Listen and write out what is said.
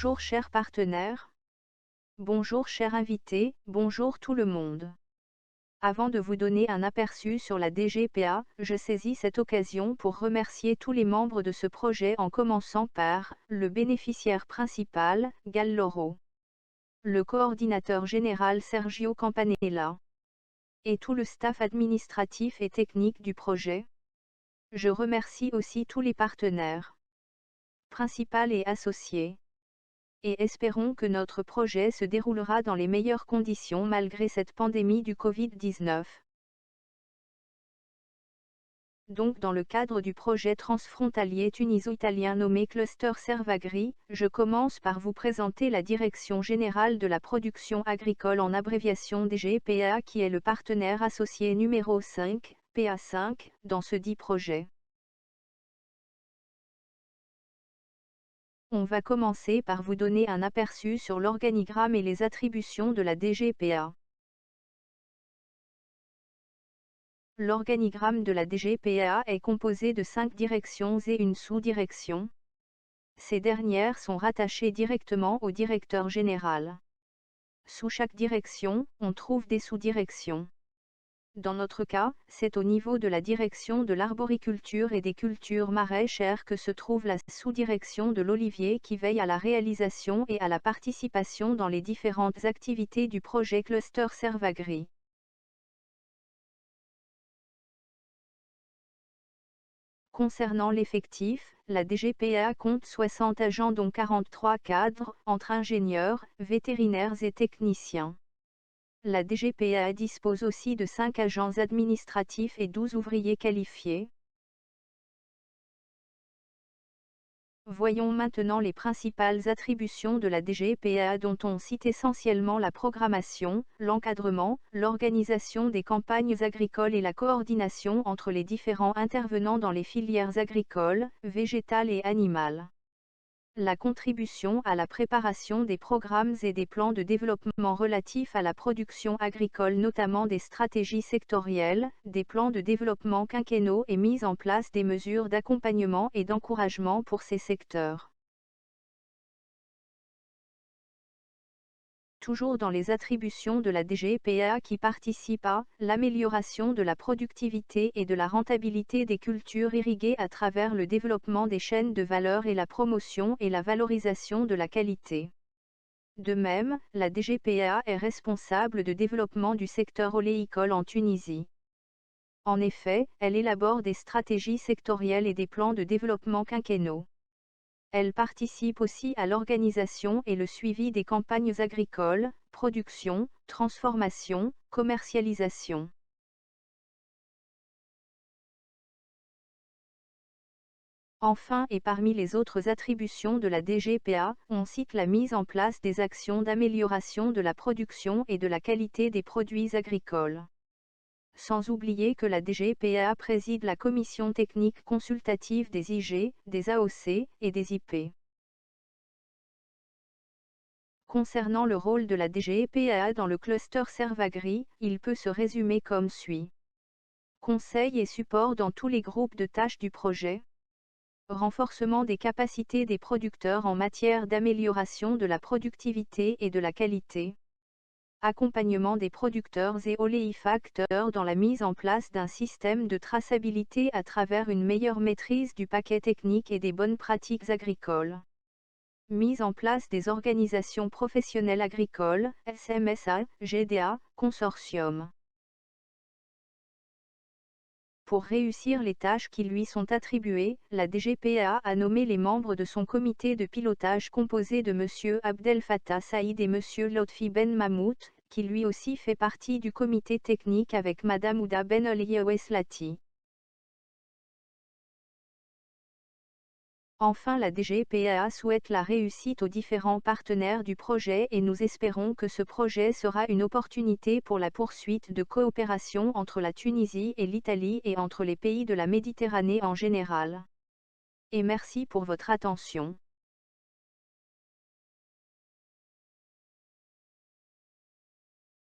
Bonjour chers partenaires. Bonjour chers invités, bonjour tout le monde. Avant de vous donner un aperçu sur la DGPA, je saisis cette occasion pour remercier tous les membres de ce projet en commençant par le bénéficiaire principal, Galloro, le coordinateur général Sergio Campanella, et tout le staff administratif et technique du projet. Je remercie aussi tous les partenaires principaux et associés. Et espérons que notre projet se déroulera dans les meilleures conditions malgré cette pandémie du Covid-19. Donc dans le cadre du projet transfrontalier tuniso-italien nommé Cluster Servagri, je commence par vous présenter la Direction Générale de la Production Agricole en abréviation DGPA qui est le partenaire associé numéro 5, PA5, dans ce dit projet. On va commencer par vous donner un aperçu sur l'organigramme et les attributions de la DGPA. L'organigramme de la DGPA est composé de 5 directions et une sous-direction. Ces dernières sont rattachées directement au directeur général. Sous chaque direction, on trouve des sous-directions. Dans notre cas, c'est au niveau de la direction de l'arboriculture et des cultures maraîchères que se trouve la sous-direction de l'olivier qui veille à la réalisation et à la participation dans les différentes activités du projet Cluster Servagri. Concernant l'effectif, la DGPA compte 60 agents dont 43 cadres, entre ingénieurs, vétérinaires et techniciens. La DGPA dispose aussi de 5 agents administratifs et 12 ouvriers qualifiés. Voyons maintenant les principales attributions de la DGPA dont on cite essentiellement la programmation, l'encadrement, l'organisation des campagnes agricoles et la coordination entre les différents intervenants dans les filières agricoles, végétales et animales. La contribution à la préparation des programmes et des plans de développement relatifs à la production agricole notamment des stratégies sectorielles, des plans de développement quinquennaux et mise en place des mesures d'accompagnement et d'encouragement pour ces secteurs. Toujours dans les attributions de la DGPA qui participe à l'amélioration de la productivité et de la rentabilité des cultures irriguées à travers le développement des chaînes de valeur et la promotion et la valorisation de la qualité. De même, la DGPA est responsable de développement du secteur oléicole en Tunisie. En effet, elle élabore des stratégies sectorielles et des plans de développement quinquennaux. Elle participe aussi à l'organisation et le suivi des campagnes agricoles, production, transformation, commercialisation. Enfin et parmi les autres attributions de la DGPA, on cite la mise en place des actions d'amélioration de la production et de la qualité des produits agricoles. Sans oublier que la DGPA préside la commission technique consultative des IG, des AOC et des IP. Concernant le rôle de la DGPA dans le cluster Servagri, il peut se résumer comme suit. Conseil et support dans tous les groupes de tâches du projet. Renforcement des capacités des producteurs en matière d'amélioration de la productivité et de la qualité. Accompagnement des producteurs et oléifacteurs dans la mise en place d'un système de traçabilité à travers une meilleure maîtrise du paquet technique et des bonnes pratiques agricoles. Mise en place des organisations professionnelles agricoles, SMSA, GDA, consortium. Pour réussir les tâches qui lui sont attribuées, la DGPA a nommé les membres de son comité de pilotage composé de M. Abdel Fattah Saïd et M. Lotfi Ben Mahmoud, qui lui aussi fait partie du comité technique avec Mme Ouda Ben Olieweslati. Enfin la DGPA souhaite la réussite aux différents partenaires du projet et nous espérons que ce projet sera une opportunité pour la poursuite de coopération entre la Tunisie et l'Italie et entre les pays de la Méditerranée en général. Et merci pour votre attention.